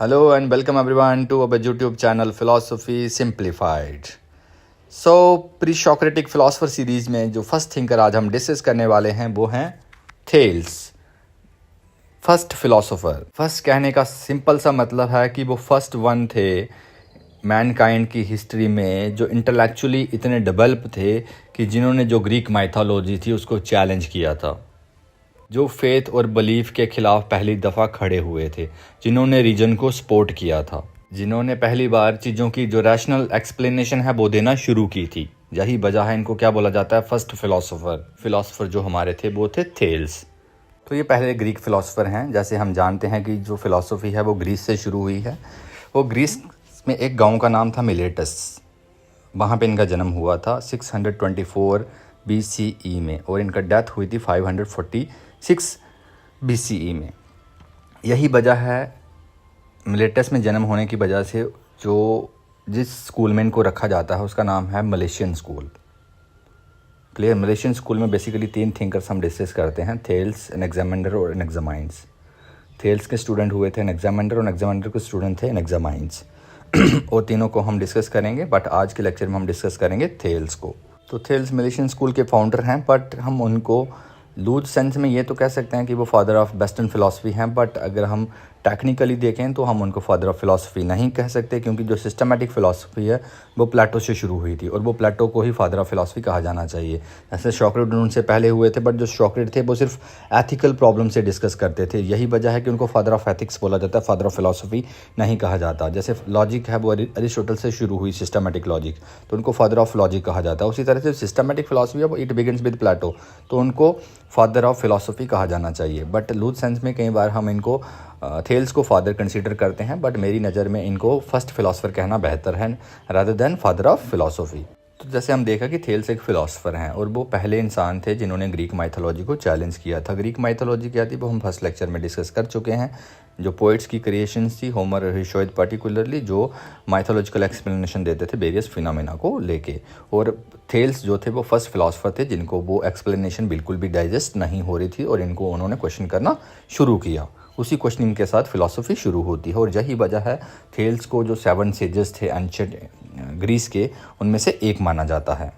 Hello and welcome everyone to our YouTube channel Philosophy Simplified. Pre-Socratic philosopher series में जो first thinker आज हम discuss करने वाले हैं वो हैं थेल्स, फर्स्ट फिलोसोफर। फर्स्ट कहने का सिंपल सा मतलब है कि वो फर्स्ट वन थे मैनकाइंड की हिस्ट्री में जो इंटेलेक्चुअली इतने डेवलप थे कि जिन्होंने जो ग्रीक माइथोलॉजी थी उसको चैलेंज किया था, जो फेथ और बिलीफ के खिलाफ पहली दफ़ा खड़े हुए थे, जिन्होंने रीजन को सपोर्ट किया था, जिन्होंने पहली बार चीज़ों की जो रैशनल एक्सप्लेनेशन है वो देना शुरू की थी। यही वजह है इनको क्या बोला जाता है, फर्स्ट फिलोसोफर जो हमारे थे वो थे थेल्स। तो ये पहले ग्रीक फिलोसोफर हैं। जैसे हम जानते हैं कि जो फिलोसफी है वो ग्रीस से शुरू हुई है। वो ग्रीस में एक गांव का नाम था मिलेटस, वहाँ पे इनका जन्म हुआ था 624 BCE में और इनका डेथ हुई थी 546 BCE में। यही वजह है मिलेटस में जन्म होने की वजह से जो जिस स्कूल में इनको रखा जाता है उसका नाम है Malaysian school. Clear? Malaysian school में बेसिकली 3 थिंकर्स हम डिस्कस करते हैं, थेल्स, एनेक्सामेंडर और एनेक्सामाइंड्स। थेल्स के स्टूडेंट हुए थे एनेक्सामेंडर और एनेक्सामेंडर के स्टूडेंट थे एनेक्सामाइंड्स और तीनों को हम डिस्कस करेंगे, बट आज के लेक्चर में हम डिस्कस करेंगे थेल्स को। तो थेल्स मलेशियन स्कूल के फाउंडर हैं, बट हम उनको लूज सेंस में ये तो कह सकते हैं कि वो फादर ऑफ वेस्टर्न फिलॉसफी हैं, बट अगर हम टेक्निकली देखें तो हम उनको फादर ऑफ फिलॉसफी नहीं कह सकते, क्योंकि जो सिस्टमेटिक फिलॉसफी है वो प्लेटो से शुरू हुई थी और वो प्लेटो को ही फादर ऑफ फिलॉसफी कहा जाना चाहिए। जैसे सॉक्रेटिस उनसे पहले हुए थे, बट जो सॉक्रेटिस थे वो सिर्फ एथिकल प्रॉब्लम से डिस्कस करते थे। यही वजह है कि उनको फादर ऑफ एथिक्स बोला जाता है, फादर ऑफ फिलॉसफी नहीं कहा जाता। जैसे लॉजिक है वो अरिस्टोटल से शुरू हुई, सिस्टमेटिक लॉजिक, तो उनको फादर ऑफ लॉजिक कहा जाता है। उसी तरह से सिस्टमेटिक फिलॉसफी है वो इट बिगिन्स विद प्लेटो, तो उनको फादर ऑफ फिलॉसफी कहा जाना चाहिए। बट लूज सेंस में कई बार हम इनको थेल्स को फादर कंसीडर करते हैं, बट मेरी नज़र में इनको फर्स्ट फिलोसोफर कहना बेहतर है rather than father of philosophy. तो जैसे हम देखा कि थेल्स एक फ़िलासफ़र हैं और वो पहले इंसान थे जिन्होंने ग्रीक माइथोलॉजी को चैलेंज किया था। ग्रीक माइथोलॉजी क्या थी वो हम फर्स्ट लेक्चर में डिस्कस कर चुके हैं। जो पोइट्स की क्रिएशंस थी, होमर और हेसियोद पर्टिकुलरली, जो माइथोलॉजिकल एक्सप्लेनेशन देते थे वेरियस फिनोमेना को लेके, और थेल्स जो थे वो फर्स्ट फिलासफ़र थे जिनको वो एक्सप्लेनेशन बिल्कुल भी डाइजेस्ट नहीं हो रही थी और इनको उन्होंने क्वेश्चन करना शुरू किया। उसी क्वेश्चनिंग के साथ फिलॉसफी शुरू होती है और यही वजह है थेल्स को जो 7 सेजेस थे एंशिएंट ग्रीस के, उनमें से एक माना जाता है।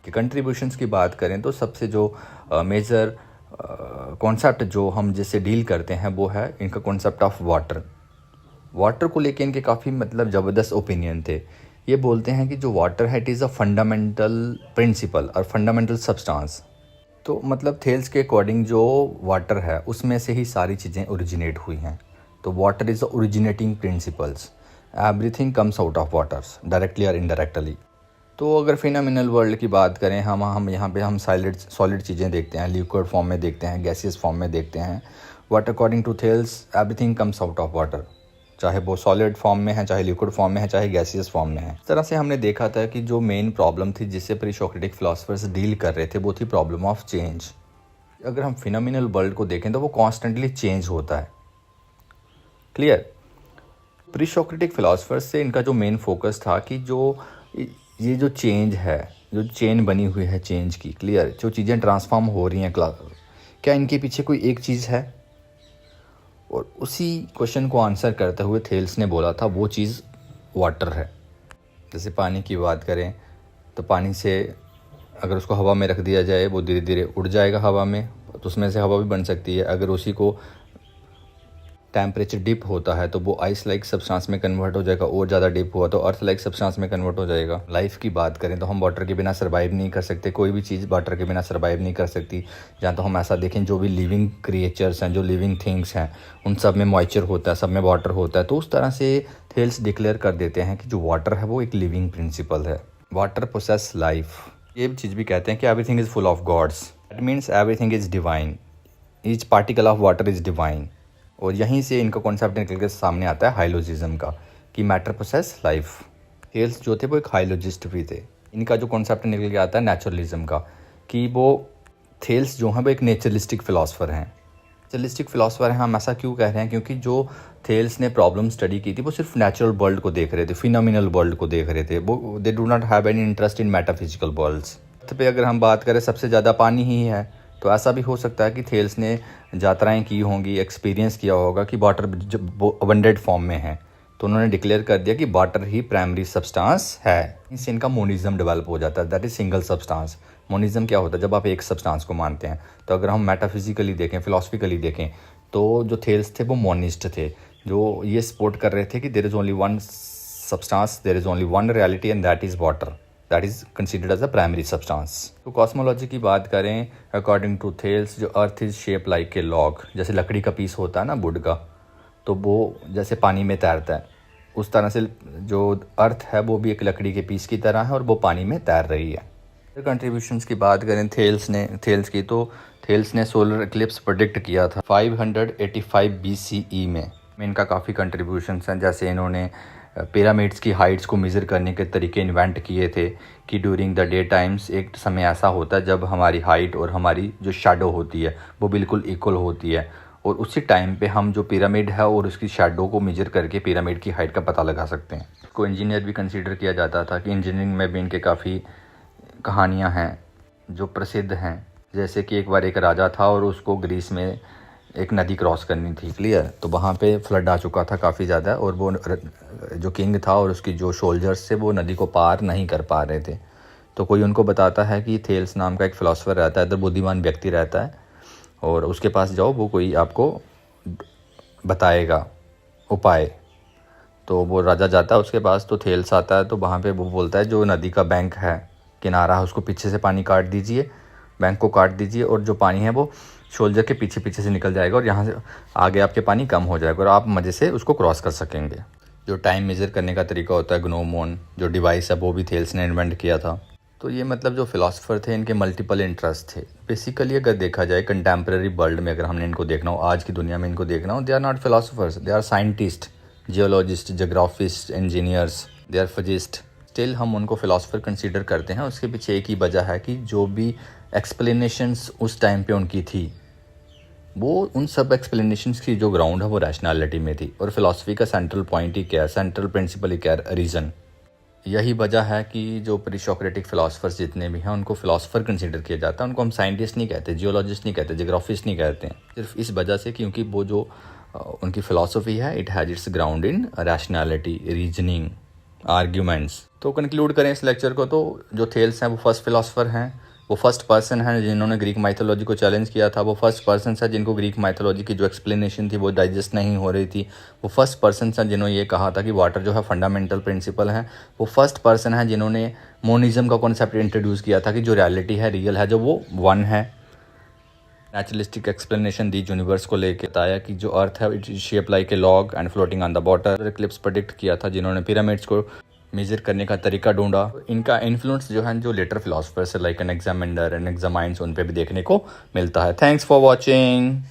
कि कंट्रीब्यूशंस की बात करें तो सबसे जो मेजर कॉन्सेप्ट जो हम जिससे डील करते हैं वो है इनका कॉन्सेप्ट ऑफ वाटर को लेके इनके काफ़ी ज़बरदस्त ओपिनियन थे। ये बोलते हैं कि जो वाटर है it is a fundamental principle और फंडामेंटल सब्सटेंस। तो थेल्स के अकॉर्डिंग जो वाटर है उसमें से ही सारी चीज़ें ओरिजिनेट हुई हैं। तो water is the originating principles, everything comes out of waters directly और इनडायरेक्टली। तो अगर फिनोमिनल वर्ल्ड की बात करें, हम यहाँ पे हम सॉलिड चीज़ें देखते हैं, लिक्विड फॉर्म में देखते हैं, गैसियस फॉर्म में देखते हैं, but according to Thales everything comes out of water, चाहे वो सॉलिड फॉर्म में है, चाहे लिक्विड फॉर्म में है, चाहे गैसियस फॉर्म में है। इस तरह से हमने देखा था कि जो मेन प्रॉब्लम थी जिससे प्री-सॉक्रेटिक फिलोसफर्स डील कर रहे थे वो थी प्रॉब्लम ऑफ चेंज। अगर हम फिनोमिनल वर्ल्ड को देखें तो वो कॉन्स्टेंटली चेंज होता है। क्लियर? प्री-सॉक्रेटिक फिलोसफर्स से इनका जो मेन फोकस था कि ये जो चेंज है, जो चेन बनी हुई है चेंज की, क्लियर, जो चीज़ें ट्रांसफॉर्म हो रही हैं, क्या इनके पीछे कोई एक चीज़ है? और उसी क्वेश्चन को आंसर करते हुए थेल्स ने बोला था वो चीज़ वाटर है। जैसे पानी की बात करें तो पानी से अगर उसको हवा में रख दिया जाए वो धीरे धीरे उड़ जाएगा हवा में, तो उसमें से हवा भी बन सकती है। अगर उसी को टेम्परेचर डिप होता है तो वो आइस लाइक सब्सटेंस में कन्वर्ट हो जाएगा, और ज़्यादा डिप हुआ तो अर्थ लाइक सब्सटेंस में कन्वर्ट हो जाएगा। लाइफ की बात करें तो हम वाटर के बिना सर्वाइव नहीं कर सकते, कोई भी चीज़ वाटर के बिना सर्वाइव नहीं कर सकती। जहाँ तो हम ऐसा देखें जो भी लिविंग क्रिएचर्स हैं, जो लिविंग थिंग्स हैं, उन सब में मॉइस्चर होता है, सब में वाटर होता है। तो उस तरह से थेल्स डिक्लेयर कर देते हैं कि जो वाटर है वो एक लिविंग प्रिंसिपल है, वाटर पोसेस लाइफ। ये चीज़ भी कहते हैं कि everything is full of gods, that means everything is divine, each particle of water is divine. और यहीं से इनका कॉन्सेप्ट निकल के सामने आता है हाइलोजिज्म का, कि मैटर प्रोसेस लाइफ। थेल्स जो थे वो एक हाइलोजिस्ट भी थे। इनका जो कॉन्सेप्ट निकल के आता है नेचुरलिज्म का, कि वो थेल्स जो हैं वो एक नेचुरलिस्टिक फ़िलासफ़र हैं। नेचुरलिस्टिक फ़िलासफ़र हैं, हम ऐसा क्यों कह रहे हैं? क्योंकि जो थेल्स ने प्रॉब्लम स्टडी की थी वो सिर्फ नेचुरल वर्ल्ड को देख रहे थे, फिनोमिनल वर्ल्ड को देख रहे थे। वो they do not have any interest in metaphysical worlds. पे अगर हम बात करें सबसे ज़्यादा पानी ही है, तो ऐसा भी हो सकता है कि थेल्स ने यात्राएं की होंगी, एक्सपीरियंस किया होगा कि वाटर जब अबंडेंट फॉर्म में है, तो उन्होंने डिक्लेयर कर दिया कि वाटर ही प्राइमरी सब्सटेंस है। इससे इनका मोनिज्म डेवलप हो जाता है, that is single substance. Monism क्या होता है? जब आप एक सब्सटेंस को मानते हैं। तो अगर हम मेटाफिजिकली देखें, फिलोसफिकली देखें, तो जो थेल्स थे वो मोनिस्ट थे, जो ये सपोर्ट कर रहे थे कि there is only one substance, there is only one reality and that is water, that is considered as a primary substance. तो कॉस्मोलॉजी की बात करें, अकॉर्डिंग टू थेल्स, जो earth is shape like a log, जैसे लकड़ी का piece होता है ना वुड का, तो वो जैसे पानी में तैरता है, उस तरह से जो अर्थ है वो भी एक लकड़ी के पीस की तरह है और वो पानी में तैर रही है। कंट्रीब्यूशंस की बात करें थेल्स की, तो थेल्स ने सोलर इक्लिप्स प्रेडिक्ट किया था 585 BCE में। इनका काफ़ी कंट्रीब्यूशंस हैं, जैसे इन्होंने पिरामिड्स की हाइट्स को मेज़र करने के तरीके इन्वेंट किए थे कि ड्यूरिंग द डे टाइम्स एक समय ऐसा होता है जब हमारी हाइट और हमारी जो शैडो होती है वो बिल्कुल इक्वल होती है, और उसी टाइम पे हम जो पिरामिड है और उसकी शैडो को मेजर करके पिरामिड की हाइट का पता लगा सकते हैं। इसको इंजीनियर भी कंसीडर किया जाता था कि इंजीनियरिंग में भी इनके काफ़ी कहानियाँ हैं जो प्रसिद्ध हैं, जैसे कि एक बार एक राजा था और उसको ग्रीस में एक नदी क्रॉस करनी थी, क्लियर, तो वहाँ पे फ्लड आ चुका था काफ़ी ज़्यादा, और वो जो किंग था और उसकी जो सोल्जर्स थे वो नदी को पार नहीं कर पा रहे थे। तो कोई उनको बताता है कि थेल्स नाम का एक फ़िलासफ़र रहता है, इधर बुद्धिमान व्यक्ति रहता है, और उसके पास जाओ, वो कोई आपको बताएगा उपाय। तो वो राजा जाता है उसके पास, तो थेल्स आता है, तो वहाँ पे वो बोलता है जो नदी का बैंक है, किनारा है, उसको पीछे से पानी काट दीजिए, बैंक को काट दीजिए, और जो पानी है वो शोल्जर के पीछे पीछे से निकल जाएगा और यहाँ से आगे आपके पानी कम हो जाएगा और आप मज़े से उसको क्रॉस कर सकेंगे। जो टाइम मेज़र करने का तरीका होता है, ग्नोमोन जो डिवाइस है, वो भी थेल्स ने इन्वेंट किया था। तो ये मतलब जो फिलासफ़र थे इनके मल्टीपल इंटरेस्ट थे। बेसिकली अगर देखा जाए कंटेम्प्रेरी वर्ल्ड में, अगर हमने इनको देखना हो, आज की दुनिया में इनको देखना हो, they are not philosophers, they are scientist, geologist, geographist, engineers, they are physicist. Still हम उनको फिलासफ़र कंसीडर करते हैं। उसके पीछे एक ही वजह है कि जो भी एक्सप्लेनेशंस उस टाइम पे उनकी थी, वो उन सब एक्सप्लेनेशंस की जो ग्राउंड है वो रैशनैलिटी में थी। और फिलासफी का सेंट्रल पॉइंट ही क्या है, सेंट्रल प्रिंसिपल ही क्या है, रीज़न। यही वजह है कि जो प्री-सोक्रेटिक फ़िलासफ़र्स जितने भी हैं उनको फ़िलासफ़र कंसीडर किया जाता है। उनको हम साइंटिस्ट नहीं कहते, जियोलॉजिस्ट नहीं कहते, जोग्राफिस्ट नहीं कहते हैं, सिर्फ इस वजह से क्योंकि वो जो उनकी फ़िलासफ़ी है, it has its ground in rationality, reasoning, arguments. तो कंक्लूड करें इस लेक्चर को, तो जो थेल्स हैं वो फर्स्ट फ़िलासफ़र हैं, वो फर्स्ट पर्सन हैं जिन्होंने ग्रीक माइथोलॉजी को चैलेंज किया था, वो फर्स्ट पर्सन है जिनको ग्रीक माइथोलॉजी की जो एक्सप्लेनेशन थी वो डाइजेस्ट नहीं हो रही थी, वो फर्स्ट पर्सन हैं जिन्होंने ये कहा था कि वाटर जो है फंडामेंटल प्रिंसिपल है, वो फर्स्ट पर्सन है जिन्होंने मोनिज्म का कॉन्सेप्ट इंट्रोड्यूस किया था कि जो रियलिटी है, रियल है, जो वो वन है। नेचुरलिस्टिक एक्सप्लेनेशन दी यूनिवर्स को लेकर, बताया कि जो अर्थ है it is shape like a log and floating on the water. Eclipse predict किया था जिन्होंने पिरामिड्स को मेजर करने का तरीका ढूंढा। इनका इन्फ्लुएंस जो है जो later philosophers like Anaximander and Anaximenes, उन पे भी देखने को मिलता है। Thanks for watching.